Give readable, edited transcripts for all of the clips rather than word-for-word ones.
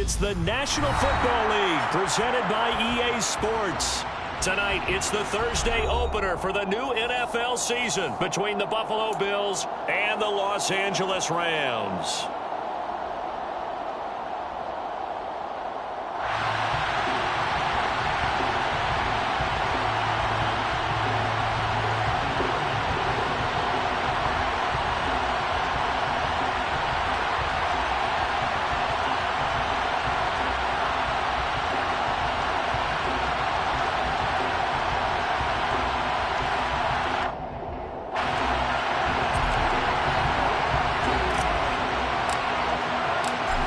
It's the National Football League presented by EA Sports. Tonight, it's the Thursday opener for the new NFL season between the Buffalo Bills and the Los Angeles Rams.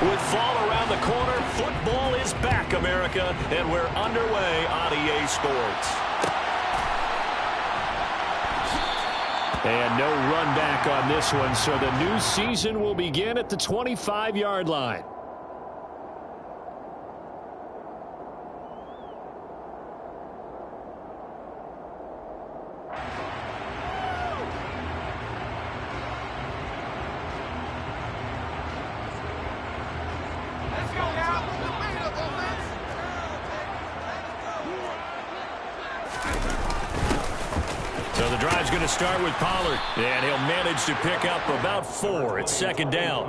With fall around the corner, football is back, America, and we're underway on EA Sports. And no run back on this one, so the new season will begin at the 25-yard line. So the drive's going to start with Pollard, and he'll manage to pick up about 4. It's second down.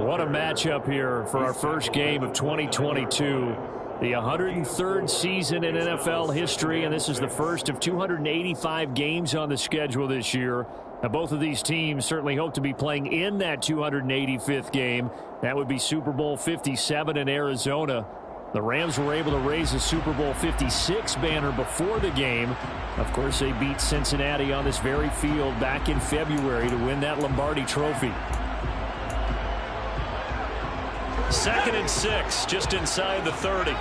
What a matchup here for our first game of 2022. The 103rd season in NFL history, and this is the first of 285 games on the schedule this year. Now, both of these teams certainly hope to be playing in that 285th game. That would be Super Bowl 57 in Arizona. The Rams were able to raise the Super Bowl 56 banner before the game. Of course, they beat Cincinnati on this very field back in February to win that Lombardi Trophy. 2nd and 6, just inside the 30.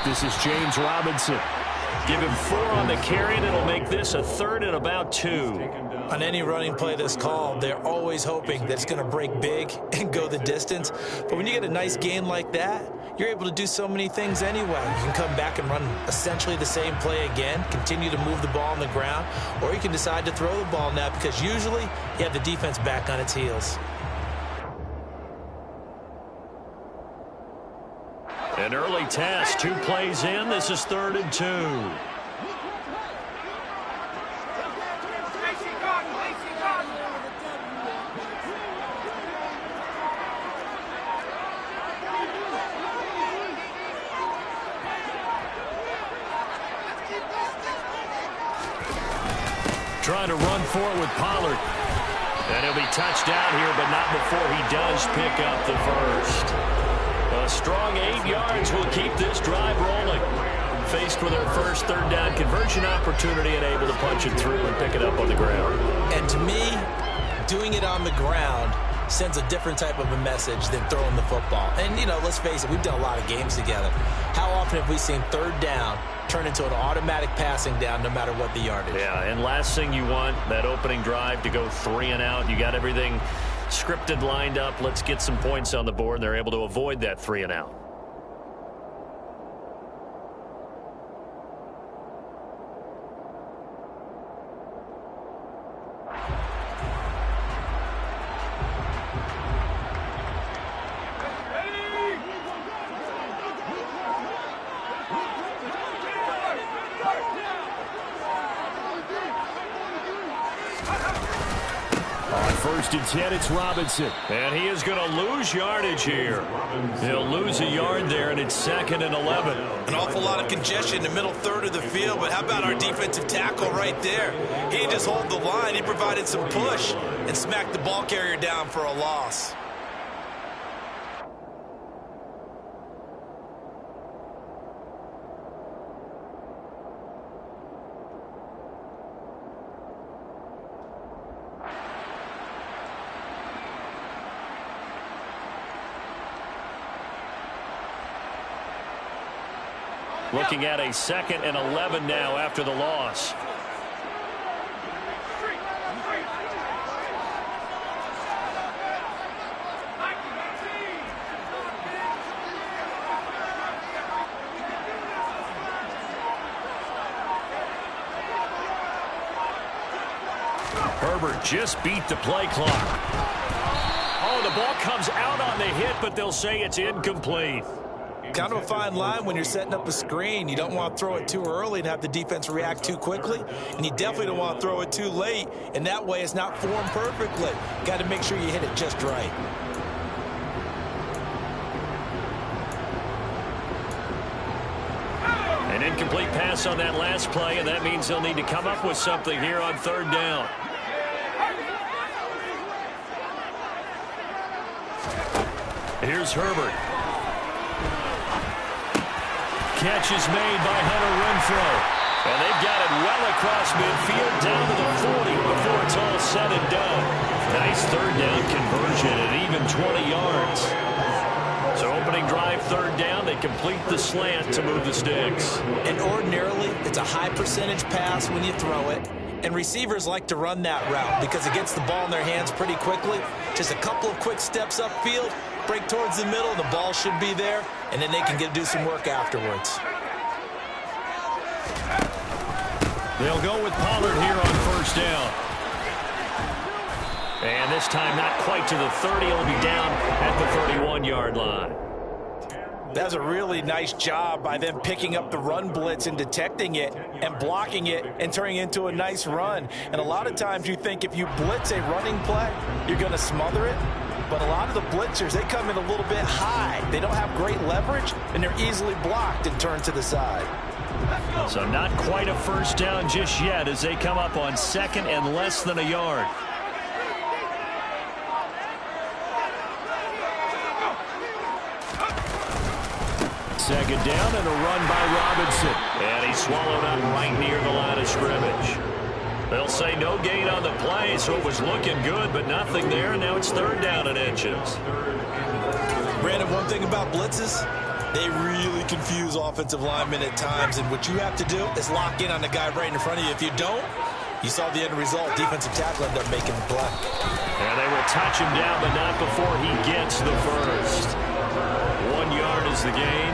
This is James Robinson. Give him 4 on the carry, and it'll make this a 3rd and about 2. On any running play that's called, they're always hoping that it's going to break big and go the distance. But when you get a nice gain like that, you're able to do so many things anyway. You can come back and run essentially the same play again, continue to move the ball on the ground, or you can decide to throw the ball now because usually you have the defense back on its heels. An early test, 2 plays in. This is 3rd and 2. Trying to run for it with Pollard. And he'll be touched down here, but not before he does pick up the first. A strong 8 yards will keep this drive rolling. Faced with their first 3rd down conversion opportunity and able to punch it through and pick it up on the ground. And to me, doing it on the ground sends a different type of a message than throwing the football. And, you know, let's face it, we've done a lot of games together. How often have we seen 3rd down turn into an automatic passing down no matter what the yardage? Yeah, and last thing you want, that opening drive to go 3 and out. You got everything scripted, lined up. Let's get some points on the board, and they're able to avoid that 3 and out. First and 10, it's Robinson. And he is going to lose yardage here. He'll lose a yard there, and it's 2nd and 11. An awful lot of congestion in the middle 3rd of the field, but how about our defensive tackle right there? He didn't just hold the line. He provided some push and smacked the ball carrier down for a loss. Looking at a 2nd and 11 now after the loss. Herbert just beat the play clock. Oh, the ball comes out on the hit, but they'll say it's incomplete. Kind of a fine line when you're setting up a screen. You don't want to throw it too early and have the defense react too quickly, and you definitely don't want to throw it too late, and that way it's not formed perfectly. Got to make sure you hit it just right. An incomplete pass on that last play, and that means they'll need to come up with something here on third down. Here's Herbert. Catch is made by Hunter Renfrow. And they've got it well across midfield down to the 40 before it's all said and done. Nice third down conversion at even 20 yards. So opening drive third down, they complete the slant to move the sticks. And ordinarily, it's a high percentage pass when you throw it. And receivers like to run that route because it gets the ball in their hands pretty quickly. Just a couple of quick steps upfield, break towards the middle, the ball should be there, and then they can do some work afterwards. They'll go with Pollard here on first down. And this time not quite to the 30. He'll be down at the 31-yard line. That's a really nice job by them picking up the run blitz and detecting it and blocking it and turning it into a nice run. And a lot of times you think if you blitz a running play, you're going to smother it. But a lot of the blitzers, they come in a little bit high. They don't have great leverage, and they're easily blocked and turned to the side. So not quite a first down just yet as they come up on second and less than a yard. Second down and a run by Robinson. And he's swallowed up right near the line of scrimmage. They'll say no gain on the play, so it was looking good, but nothing there, and now it's third down and inches. Brandon, one thing about blitzes, they really confuse offensive linemen at times, and what you have to do is lock in on the guy right in front of you. If you don't, you saw the end result. Defensive tackle ended up making the play. And they will touch him down, but not before he gets the first. 1 yard is the gain,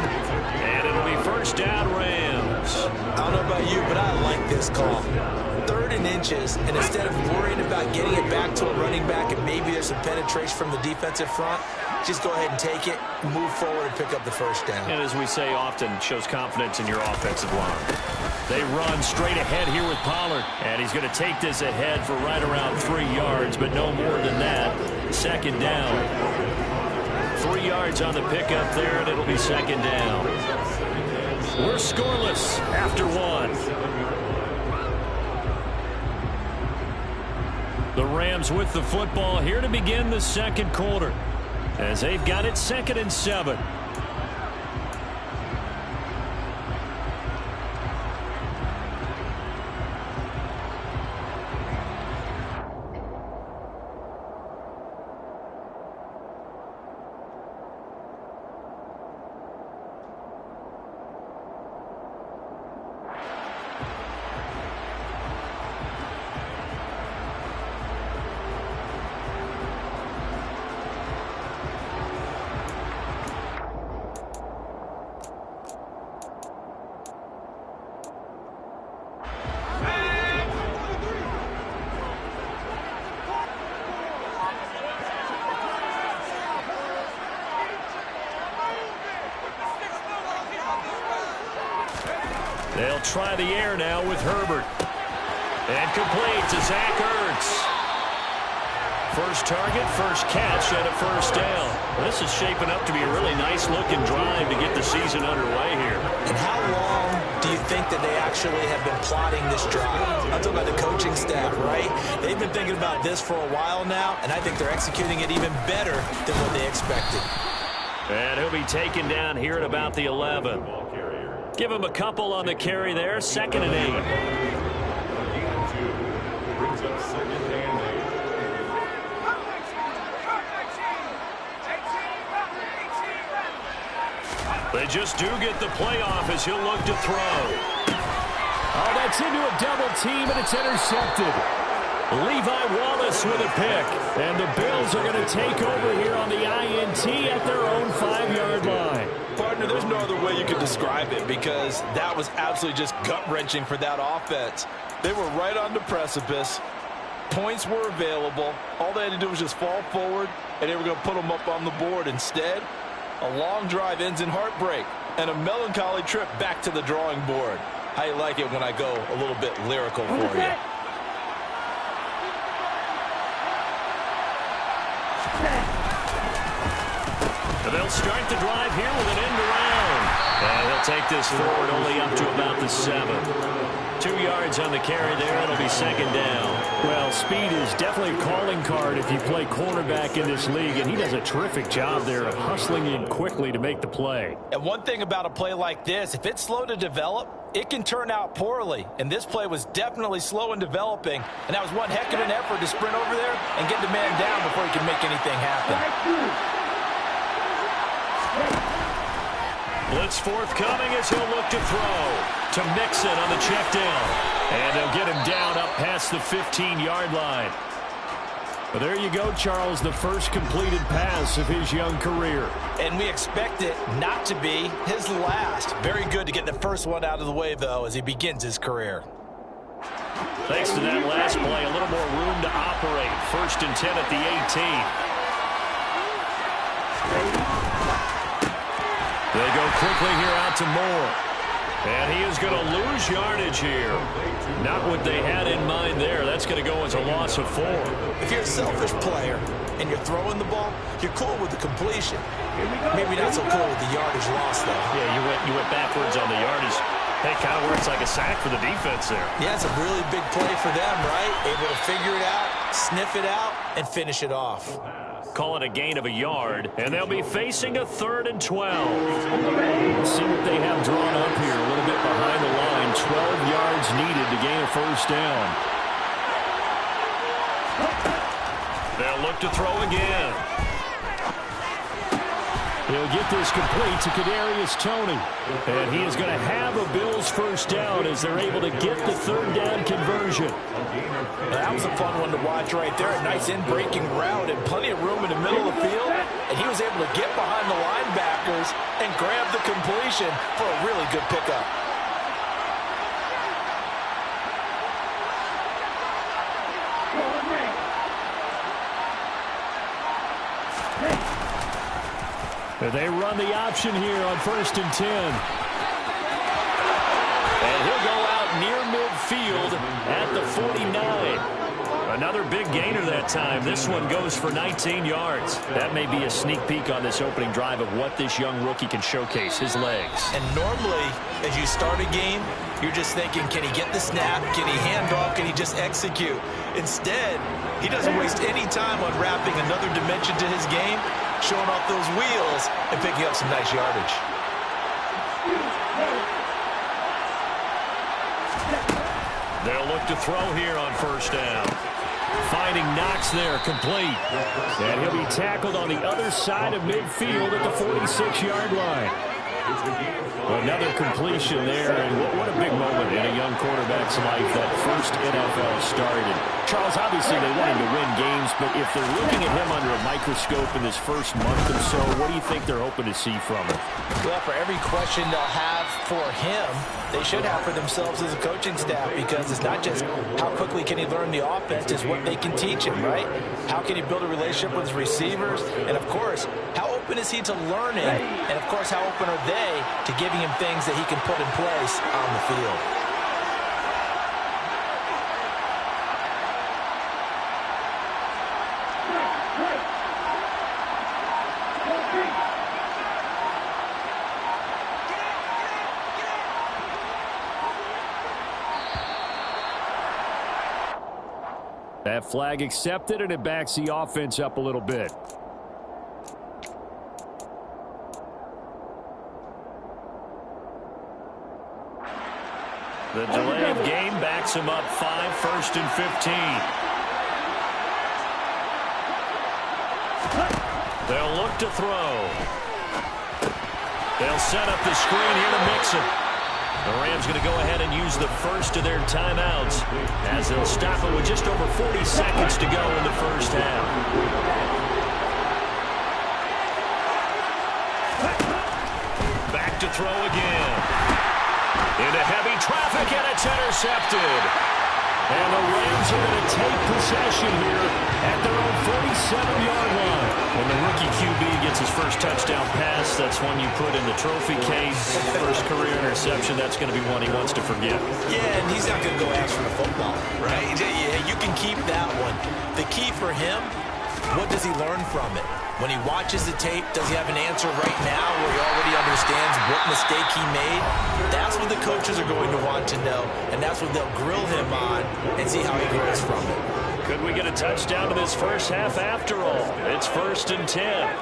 and it'll be first down Rams. I don't know about you, but I like this call. Third and inches, and instead of worrying about getting it back to a running back and maybe there's some penetration from the defensive front, just go ahead and take it, move forward, and pick up the first down. And as we say often, shows confidence in your offensive line. They run straight ahead here with Pollard, and he's going to take this ahead for right around 3 yards, but no more than that. Second down. 3 yards on the pickup there, and it'll be second down. We're scoreless after one. The Rams with the football here to begin the second quarter as they've got it 2nd and 7. They'll try the air now with Herbert. And complete to Zach Ertz. First target, first catch, and a first down. This is shaping up to be a really nice-looking drive to get the season underway here. And how long do you think that they actually have been plotting this drive? I'm talking about the coaching staff, right? They've been thinking about this for a while now, and I think they're executing it even better than what they expected. And he'll be taken down here at about the 11. Give him a couple on the carry there. 2nd and 8. They just do get the play off as he'll look to throw. Oh, that's into a double team, and it's intercepted. Levi Wallace with a pick. And the Bills are going to take over here on the INT at their own 5-yard line. Partner, there's no other way you could describe it because that was absolutely just gut-wrenching for that offense. They were right on the precipice. Points were available. All they had to do was just fall forward, and they were going to put them up on the board. Instead, a long drive ends in heartbreak and a melancholy trip back to the drawing board. I like it when I go a little bit lyrical for you. They'll start the drive here with an end around. And he'll take this forward only up to about the 7. 2 yards on the carry there. It'll be second down. Well, speed is definitely a calling card if you play cornerback in this league, and he does a terrific job there of hustling in quickly to make the play. And one thing about a play like this, if it's slow to develop, it can turn out poorly. And this play was definitely slow in developing, and that was one heck of an effort to sprint over there and get the man down before he can make anything happen. Blitz forthcoming as he'll look to throw to Mixon on the check down. And they'll get him down up past the 15-yard line. But there you go, Charles, the first completed pass of his young career. And we expect it not to be his last. Very good to get the first one out of the way, though, as he begins his career. Thanks to that last play, a little more room to operate. 1st and 10 at the 18. They go quickly here out to Moore. And he is going to lose yardage here. Not what they had in mind there. That's going to go as a loss of 4. If you're a selfish player and you're throwing the ball, you're cool with the completion. Maybe not so cool with the yardage loss, though. Yeah, you went backwards on the yardage. Hey, kind of works like a sack for the defense there. Yeah, it's a really big play for them, right? Able to figure it out, sniff it out, and finish it off. Call it a gain of a yard, and they'll be facing a 3rd and 12. Let's see what they have drawn up here. A little bit behind the line. 12 yards needed to gain a 1st down. They'll look to throw again. He'll get this complete to Kadarius Toney. And he is going to have a Bills 1st down as they're able to get the 3rd down conversion. That was a fun one to watch right there. A nice in-breaking route and plenty of room in the middle of the field. And he was able to get behind the linebackers and grab the completion for a really good pickup. They run the option here on 1st and 10. And he'll go out near midfield at the 49. Another big gainer that time. This one goes for 19 yards. That may be a sneak peek on this opening drive of what this young rookie can showcase, his legs. And normally, as you start a game, you're just thinking, can he get the snap? Can he hand off? Can he just execute? Instead, he doesn't waste any time unwrapping another dimension to his game, showing off those wheels and picking up some nice yardage. They'll look to throw here on 1st down. Finding Knox there, complete. And he'll be tackled on the other side of midfield at the 46-yard line. Another completion there, and what a big moment in a young quarterback's life, that first NFL start. And Charles, obviously they want him to win games, but if they're looking at him under a microscope in this first month or so, what do you think they're hoping to see from him? Well, for every question they'll have for him, they should have for themselves as a coaching staff, because it's not just how quickly can he learn the offense, it's what they can teach him, right? How can he build a relationship with his receivers? And, of course, how open is he to learning? And, of course, how open are they to giving him things that he can put in place on the field? That flag accepted, and it backs the offense up a little bit. The delay of game backs him up 5, 1st and 15. They'll look to throw. They'll set up the screen here to Mixon. The Rams going to go ahead and use the first of their timeouts as they'll stop it with just over 40 seconds to go in the first half. Back to throw again. Into heavy traffic, and it's intercepted. And the Rams are going to take possession here at their own 47-yard line. When the rookie QB gets his first touchdown pass, that's one you put in the trophy case. First career interception, that's going to be one he wants to forget. Yeah, and he's not going to go ask for the football, right? Yeah, you can keep that one. The key for him, what does he learn from it? When he watches the tape, does he have an answer right now where he already understands what mistake he made? That's what the coaches are going to want to know, and that's what they'll grill him on and see how he grows from it. Could we get a touchdown in this first half after all? It's 1st and 10.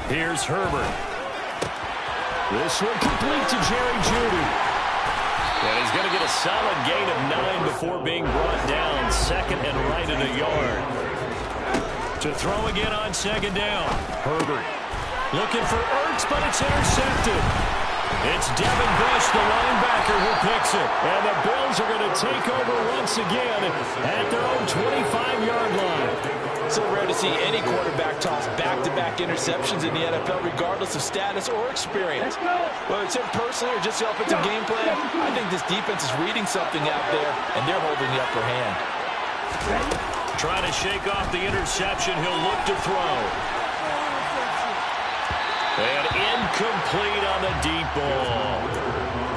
Here's Herbert. This one complete to Jerry Jeudy. And he's going to get a solid gain of 9 before being brought down. 2nd and right at a yard. To throw again on 2nd down. Herbert looking for Ertz, but it's intercepted. It's Devin Bush, the linebacker, who picks it. And the Bills are going to take over once again at their own 25-yard line. So rare to see any quarterback toss back-to-back interceptions in the NFL, regardless of status or experience. Whether it's him personally or just the offensive game plan, I think this defense is reading something out there, and they're holding the upper hand. Trying to shake off the interception. He'll look to throw. And incomplete on the deep ball.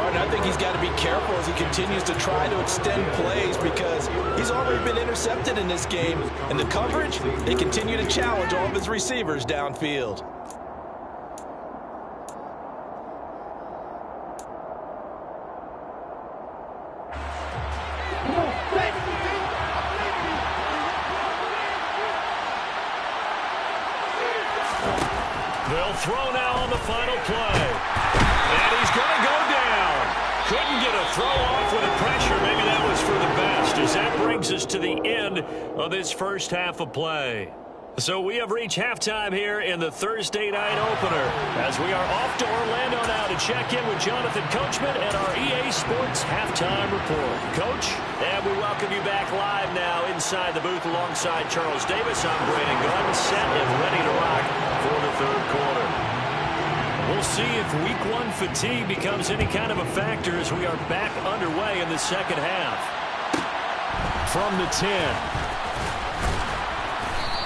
I think he's got to be careful as he continues to try to extend plays because he's already been intercepted in this game. And the coverage, they continue to challenge all of his receivers downfield. They'll throw now on the final play. And he's going to go down. Couldn't get a throw off with the pressure. Maybe that was for the best, as that brings us to the end of this first half of play. So we have reached halftime here in the Thursday night opener, as we are off to Orlando now to check in with Jonathan Coachman and our EA Sports Halftime Report. Coach, and we welcome you back live now inside the booth alongside Charles Davis. I'm Brandon Gunn, set and ready to rock for the third quarter. We'll see if Week 1 fatigue becomes any kind of a factor as we are back underway in the second half. From the 10.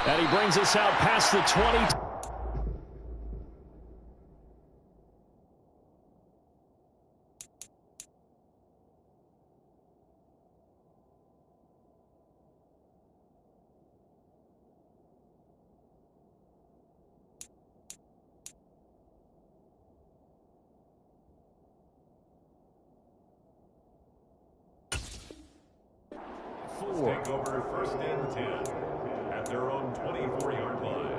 And he brings us out past the 20. Take over 1st and 10 at their own 24-yard line.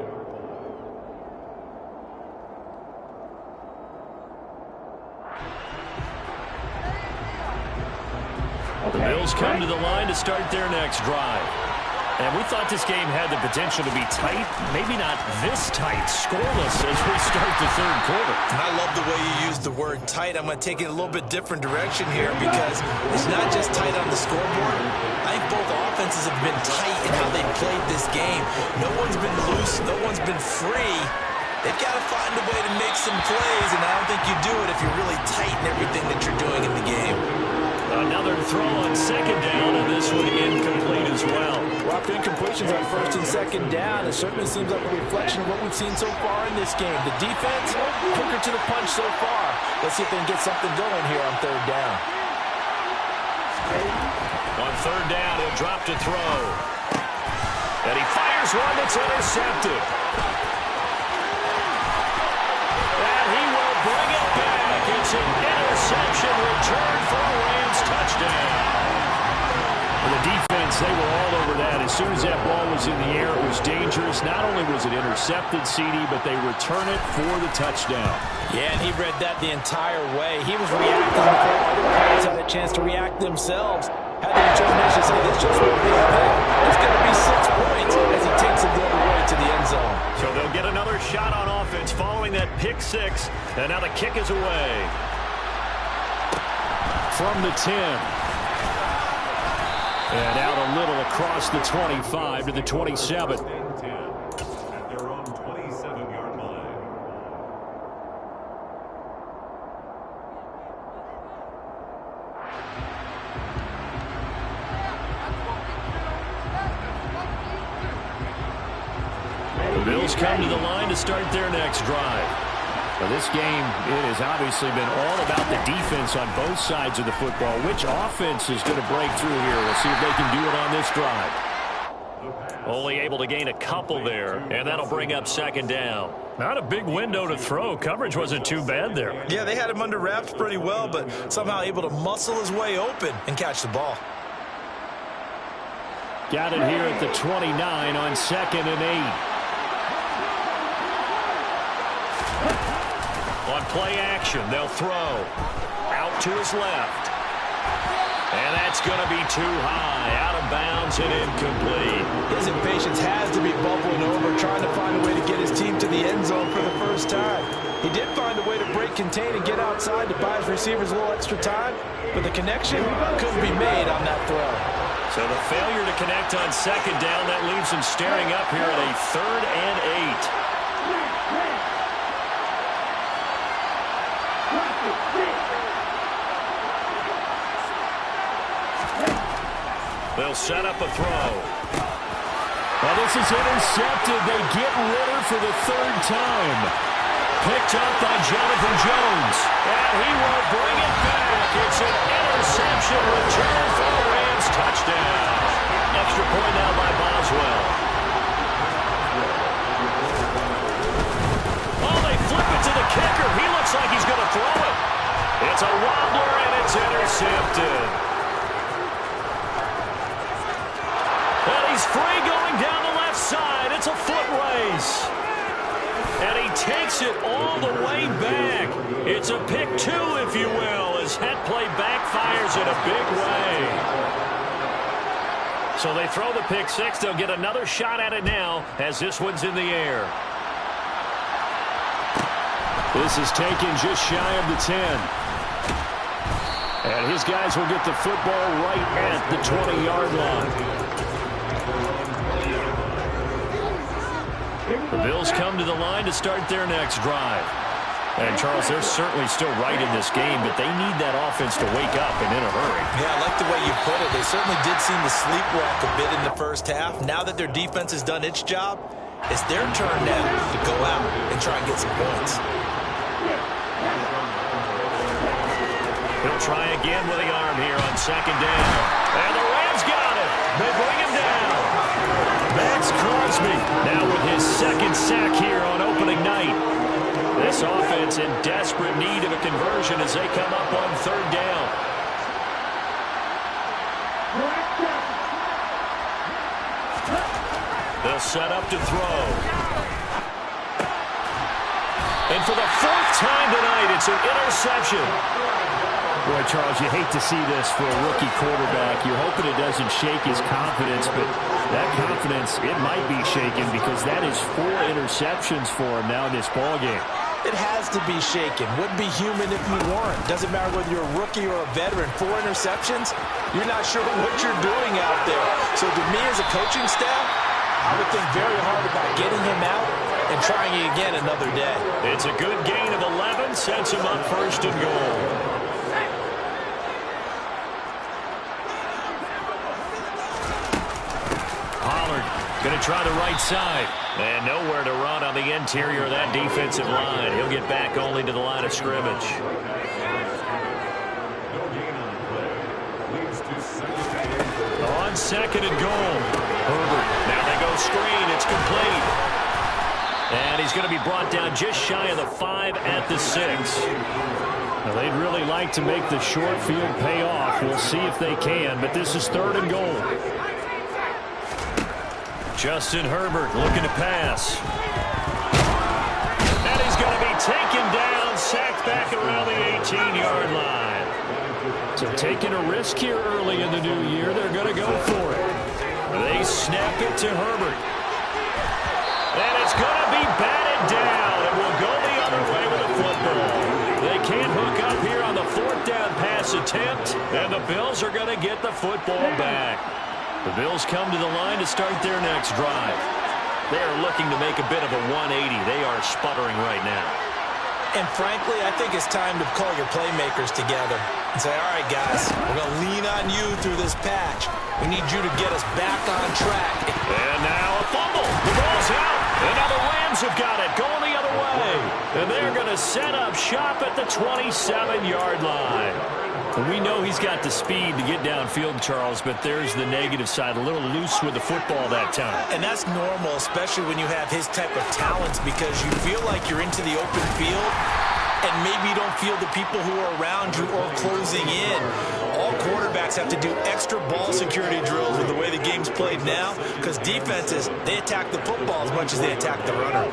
The Bills come to the line to start their next drive. And we thought this game had the potential to be tight, maybe not this tight, scoreless as we start the third quarter. And I love the way you use the word tight. I'm going to take it a little bit different direction here because it's not just tight on the scoreboard. I think both offenses have been tight in how they've played this game. No one's been loose. No one's been free. They've got to find a way to make some plays, and I don't think you do it if you're really tight in everything that you're doing in the game. Another throw on 2nd down, and this one incomplete as well. Rough incompletions on 1st and 2nd down. It certainly seems like a reflection of what we've seen so far in this game. The defense, quicker to the punch so far. Let's see if they can get something going here on 3rd down. On 3rd down, he'll drop to throw. And he fires one that's intercepted. And he will bring it back. It's an interception return for a Rams touchdown. The defense, they were all over that. As soon as that ball was in the air, it was dangerous. Not only was it intercepted, CD, but they return it for the touchdown. Yeah, and he read that the entire way. He was reacting before other players had a chance to react themselves. Had the determination to say, this just won't be a pick. It's going to be 6 points as he takes it the other way to the end zone. So they'll get another shot on offense following that pick 6. And now the kick is away. from the 10. And out a little across the 25 to the 27. At their own 27-yard line. The Bills come to the line to start their next drive. Well, this game, it has obviously been all about the defense on both sides of the football. Which offense is going to break through here? We'll see if they can do it on this drive. Only able to gain a couple there, and that'll bring up second down. Not a big window to throw. Coverage wasn't too bad there. Yeah, they had him under wraps pretty well, but somehow able to muscle his way open and catch the ball. Got it here at the 29 on 2nd and 8. On play action, they'll throw. Out to his left. And that's going to be too high. Out of bounds and incomplete. His impatience has to be bubbling over, trying to find a way to get his team to the end zone for the first time. He did find a way to break contain and get outside to buy his receivers a little extra time, but the connection couldn't be made on that throw. So the failure to connect on second down, that leaves him staring up here at a 3rd and 8. They'll set up a throw. Well, this is intercepted. They get Ritter for the 3rd time. Picked up by Jonathan Jones. And he will bring it back. It's an interception return for the Rams. Touchdown. Extra point now by Boswell. Oh, they flip it to the kicker. He looks like he's going to throw it. It's a wobbler, and it's intercepted. And he's free going down the left side. It's a foot race. And he takes it all the way back. It's a pick 2, if you will, as that play backfires in a big way. So they throw the pick 6. They'll get another shot at it now as this one's in the air. This is taken just shy of the 10. And his guys will get the football right at the 20-yard line. The Bills come to the line to start their next drive. And, Charles, they're certainly still right in this game, but they need that offense to wake up and in a hurry. Yeah, I like the way you put it. They certainly did seem to sleepwalk a bit in the first half. Now that their defense has done its job, it's their turn now to go out and try and get some points. He'll try again with the arm here on second down. And the Rams got it. They bring him down. Max Crosby now with his 2nd sack here on opening night. This offense in desperate need of a conversion as they come up on 3rd down. They'll set up to throw. And for the 4th time tonight, it's an interception. Boy, Charles, you hate to see this for a rookie quarterback. You're hoping it doesn't shake his confidence, but that confidence, it might be shaken because that is 4 interceptions for him now in this ballgame. It has to be shaken. Wouldn't be human if you weren't. Doesn't matter whether you're a rookie or a veteran. 4 interceptions, you're not sure what you're doing out there. So to me as a coaching staff, I would think very hard about getting him out and trying it again another day. It's a good gain of 11, sets him up 1st and goal. Going to try the right side. And nowhere to run on the interior of that defensive line. He'll get back only to the line of scrimmage. On 2nd and goal. Herbert. Now they go screen. It's complete. And he's going to be brought down just shy of the 5 at the 6. Now, they'd really like to make the short field pay off. We'll see if they can, but this is 3rd and goal. Justin Herbert looking to pass. And he's going to be taken down, sacked back around the 18-yard line. So taking a risk here early in the new year, they're going to go for it. They snap it to Herbert. And it's going to be batted down. It will go the other way with the football. They can't hook up here on the 4th down pass attempt, and the Bills are going to get the football back. The Bills come to the line to start their next drive. They are looking to make a bit of a 180. They are sputtering right now. And frankly, I think it's time to call your playmakers together and say, all right, guys, we're going to lean on you through this patch. We need you to get us back on track. And now a fumble. The ball's out. And now the Rams have got it going the other way. And they're going to set up shop at the 27-yard line. And we know he's got the speed to get downfield, Charles, but there's the negative side. A little loose with the football that time. And that's normal, especially when you have his type of talents, because you feel like you're into the open field and maybe you don't feel the people who are around you or closing in. All quarterbacks have to do extra ball security drills with the way the game's played now, because defenses, they attack the football as much as they attack the runner.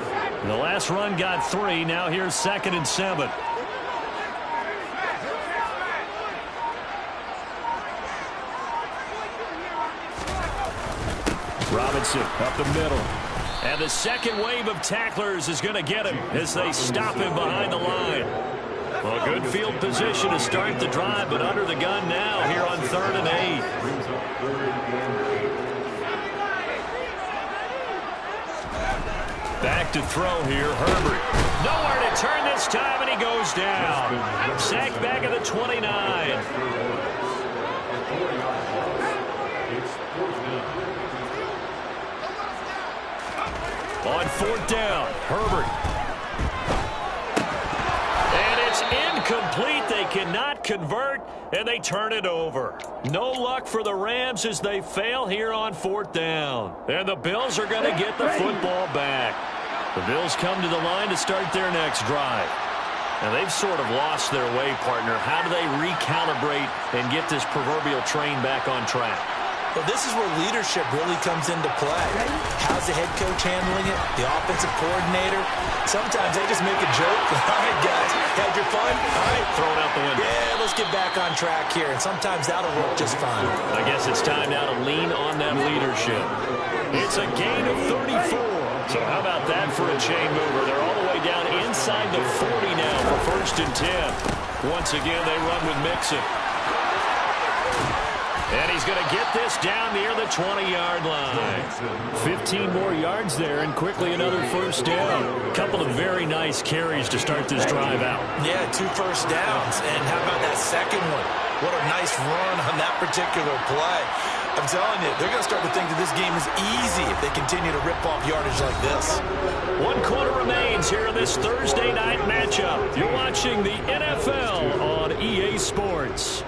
The last run got 3. Now here's 2nd and 7. Robinson up the middle. And the second wave of tacklers is going to get him as they stop him behind the line. Well, good field position to start the drive, but under the gun now here on 3rd and 8. Back to throw here, Herbert. Nowhere to turn this time, and he goes down. Sacked back at the 29. On 4th down, Herbert. And it's incomplete. They cannot convert, and they turn it over. No luck for the Rams as they fail here on 4th down. And the Bills are going to get the football back. The Bills come to the line to start their next drive. And they've sort of lost their way, partner. How do they recalibrate and get this proverbial train back on track? Well, this is where leadership really comes into play. How's the head coach handling it? The offensive coordinator? Sometimes they just make a joke. All right, guys, had your fun? All right. Throw it out the window. Yeah, let's get back on track here. And sometimes that'll work just fine. I guess it's time now to lean on that leadership. It's a gain of 34. So how about that for a chain mover? They're all the way down inside the 40 now for 1st and 10. Once again, they run with Mixon. And he's going to get this down near the 20-yard line. 15 more yards there, and quickly another 1st down. A couple of very nice carries to start this drive out. Yeah, 2 first downs. And how about that second one? What a nice run on that particular play. I'm telling you, they're going to start to think that this game is easy if they continue to rip off yardage like this. 1 quarter remains here in this Thursday night matchup. You're watching the NFL on EA Sports.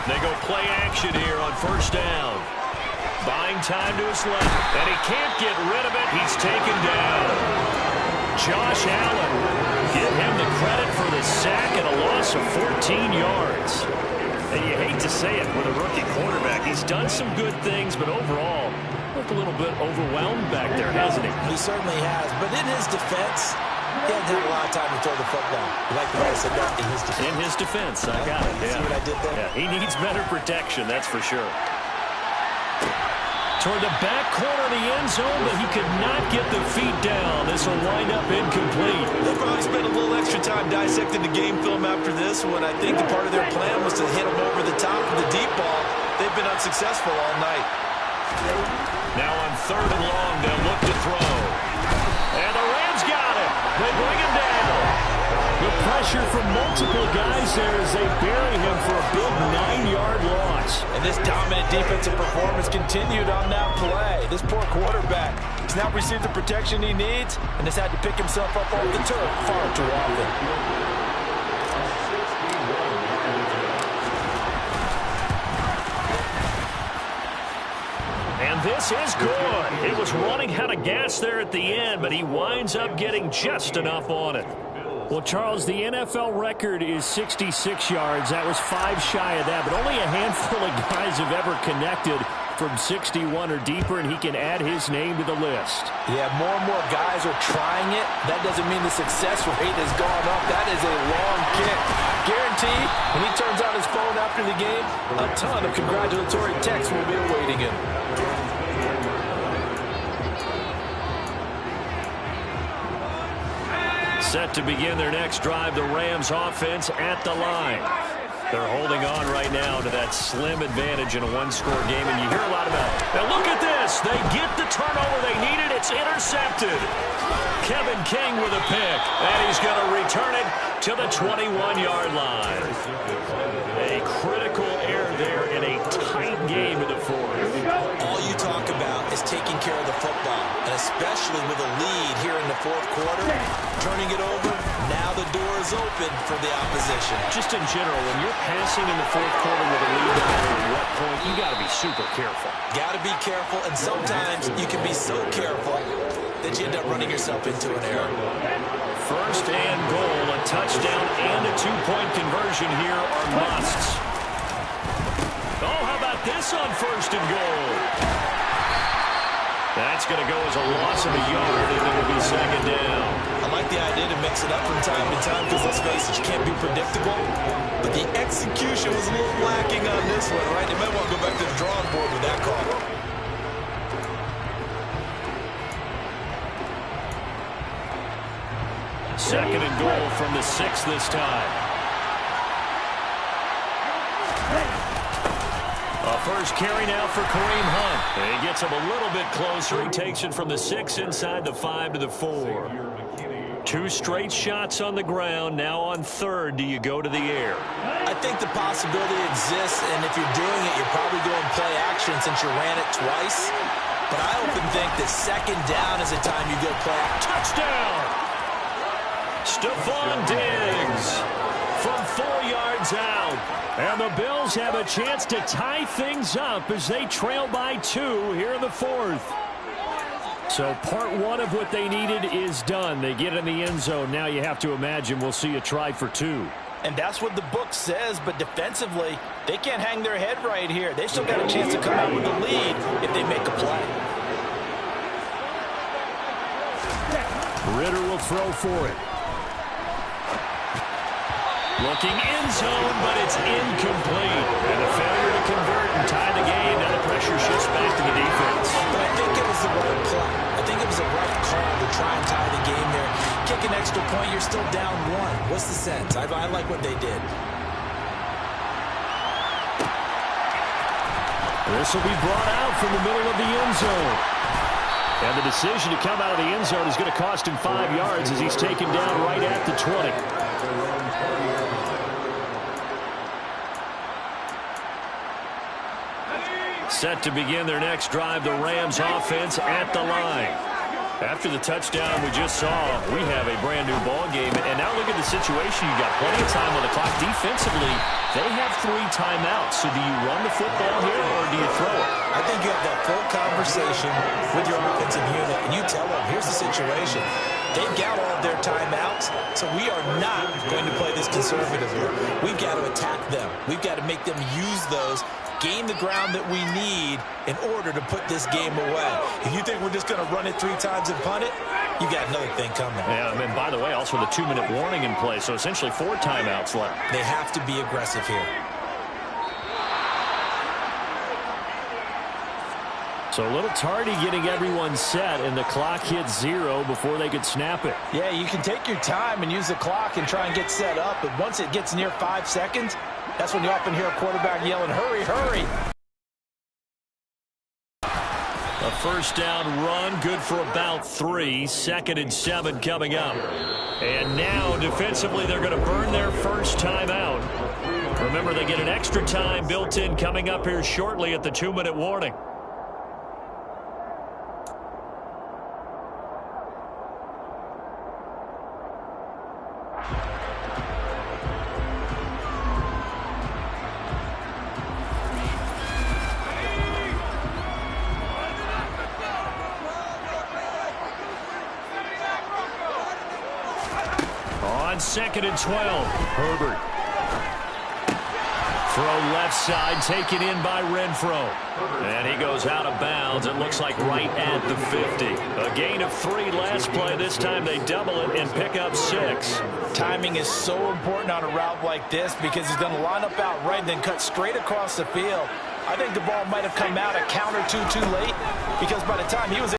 They go play action here on 1st down. Buying time to his left, and he can't get rid of it. He's taken down. Josh Allen, give him the credit for the sack and a loss of 14 yards. And you hate to say it with a rookie quarterback. He's done some good things, but overall, looked a little bit overwhelmed back there, hasn't he? He certainly has, but in his defense, he hasn't had a lot of time to throw the football. You like the way I said that? In his defense. In his defense, I got it. Yeah. See what I did there? Yeah, he needs better protection, that's for sure. Toward the back corner of the end zone, but he could not get the feet down. This will wind up incomplete. They'll probably spend a little extra time dissecting the game film after this one. I think the part of their plan was to hit him over the top of the deep ball. They've been unsuccessful all night. Now on 3rd and long, they'll look to throw. And the Rams got it. They bring him down. The pressure from multiple guys there as they bury him for a big 9-yard loss. And this dominant defensive performance continued on that play. This poor quarterback has not received the protection he needs and has had to pick himself up off the turf far too often. And this is good. It was running out of gas there at the end, but he winds up getting just enough on it. Well, Charles, the NFL record is 66 yards. That was 5 shy of that, but only a handful of guys have ever connected from 61 or deeper, and he can add his name to the list. Yeah, more and more guys are trying it. That doesn't mean the success rate has gone up. That is a long kick. Guaranteed, when he turns on his phone after the game, a ton of congratulatory texts will be awaiting him. Set to begin their next drive, the Rams offense at the line. They're holding on right now to that slim advantage in a one-score game, and you hear a lot about it. Now look at this. They get the turnover they needed. It's intercepted. Kevin King with a pick, and he's going to return it to the 21-yard line. A critical error there in a tight game in the fourth. All you talk about is taking care of the football, and especially with a lead here in the fourth quarter, turning it over, now the door is open for the opposition. Just in general, when you're passing in the fourth quarter with a lead no matter what point, you got to be super careful. Got to be careful, and sometimes you can be so careful that you end up running yourself into an error. First and goal, a touchdown and a two-point conversion here are musts. Oh, how about this on first and goal? That's going to go as a loss of a yard, and it will be second down. I like the idea to mix it up from time to time because, let's face it, you can't be predictable. But the execution was a little lacking on this one, right? They might want to go back to the drawing board with that call. Second and goal from the 6 this time. A first carry now for Kareem Hunt. And he gets him a little bit closer. He takes it from the 6 inside the 5 to the 4. Two straight shots on the ground. Now on third, do you go to the air? I think the possibility exists, and if you're doing it, you're probably going play action since you ran it twice. But I often think that second down is the time you go play action. Touchdown! Stephon Diggs from 4 yards out. And the Bills have a chance to tie things up as they trail by 2 here in the fourth. So part one of what they needed is done. They get in the end zone. Now you have to imagine we'll see a try for 2. And that's what the book says, but defensively, they can't hang their head right here. They still got a chance to come out with a lead if they make a play. Ritter will throw for it. Looking end zone, but it's incomplete. And a failure to convert and tie the game. Now the pressure shifts back to the defense. But I think it was the right play. I think it was a right call to try and tie the game there. Kick an extra point, you're still down 1. What's the sense? I like what they did. This will be brought out from the middle of the end zone. And the decision to come out of the end zone is going to cost him 5 yards as he's taken down right at the 20. Set to begin their next drive, the Rams offense at the line. After the touchdown we just saw, we have a brand new ball game. And now look at the situation. You got plenty of time on the clock. Defensively, they have 3 timeouts. So do you run the football here or do you throw it? I think you have that full conversation with your offensive unit, and you tell them, here's the situation. They've got all of their timeouts, so we are not going to play this conservatively. We've got to attack them. We've got to make them use those, gain the ground that we need in order to put this game away. If you think we're just going to run it 3 times and punt it, you got another thing coming. Yeah, and by the way, also the 2-minute warning in play, so essentially 4 timeouts left. They have to be aggressive here. So a little tardy getting everyone set, and the clock hits 0 before they could snap it. Yeah, you can take your time and use the clock and try and get set up, but once it gets near 5 seconds, that's when you often hear a quarterback yelling, hurry, hurry. A first down run, good for about 3. 2nd and 7 coming up. And now, defensively, they're going to burn their first timeout. Remember, they get an extra time built in coming up here shortly at the 2-minute warning. On 2nd and 12, Herbert Throw left side, taken in by Renfro. And he goes out of bounds. It looks like right at the 50. A gain of 3 last play. This time they double it and pick up 6. Timing is so important on a route like this because he's going to line up out right and then cut straight across the field. I think the ball might have come out a count or two too late because by the time he was